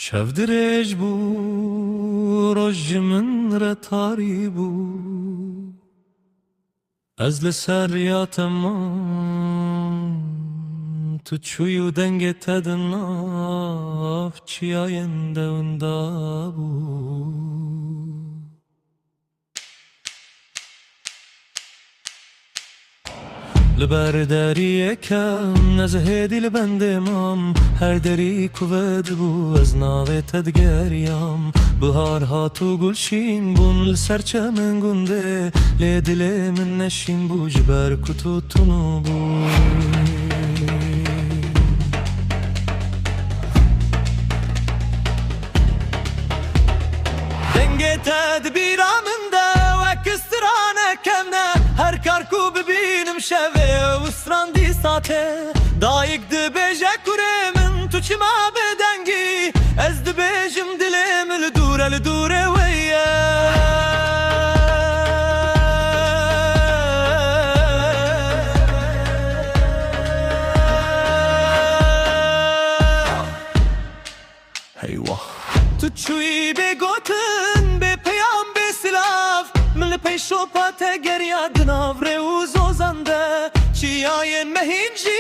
شەو درێژ بوو ڕۆژ من ڕەتاری بوو ئەس لەسەر یاتەمام تو چووی و دەنگێت تەدە ناف چیایەن دەوندا بوو لەبەر دەریەکەم نەزەهێدی لە بەندێ مام هەر دەری کوڤەد بوو ئەس ناوێتە دگەریام بهار هاتوو گولشین بوون لەسەر چەمن گوندێ لێ دلێ من نەشین بوو ji ber ku tu tunu bû dengê te dibîra min de wek stranekêm ne her kar ku bibînim şevê û strandî satê dayîk dibêje kurê min tu çima bêdengî ez dibêjim dilê min li dûrê wê ye heyvah tu çûyî bêgotin bê peyam bê silav min li peyşopa te geriya dinavrê û zozan de çiyayên mehîn jî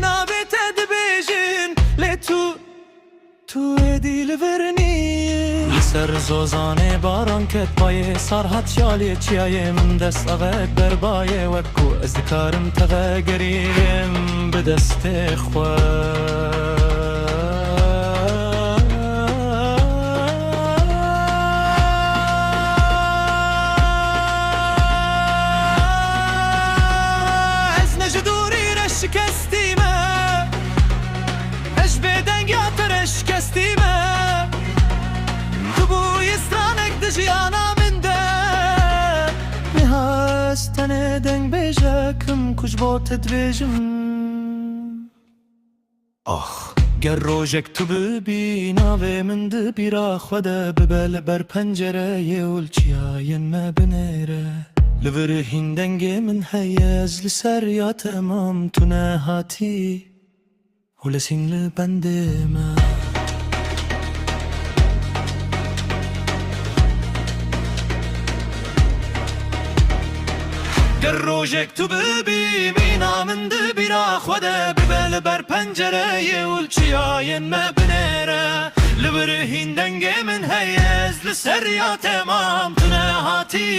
navê te dibêjin lê tu êdî li vir nî li ser zozanê baran ket bayê sar hat şalê çiyayê min dest avek berbayê wek ku ez dikarim te vegerîrim bi destê xwe şikestime eş bêdengiya te re şikestime tu bûyî stranek di jiyana min de niha ez tenê deng bêjekim ku ji bo te dibêjim ah ger rojek tu bibî navê min di bîra xwe de bibe li ber pencereyê û çiyayên me binêre li vir hîndengê min heye ez li ser ya temam tu nehatî û lesîn li bendê me ger rojek tu bibî mîna min di bîra xwe de bibe li ber pencereyê û çiyayên me binêre li vir hîndengê min heye ez li ser ya temam tu nehatî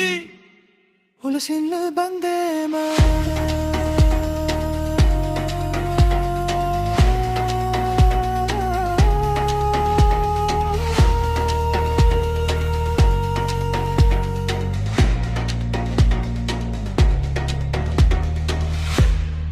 ولسين لبندي ما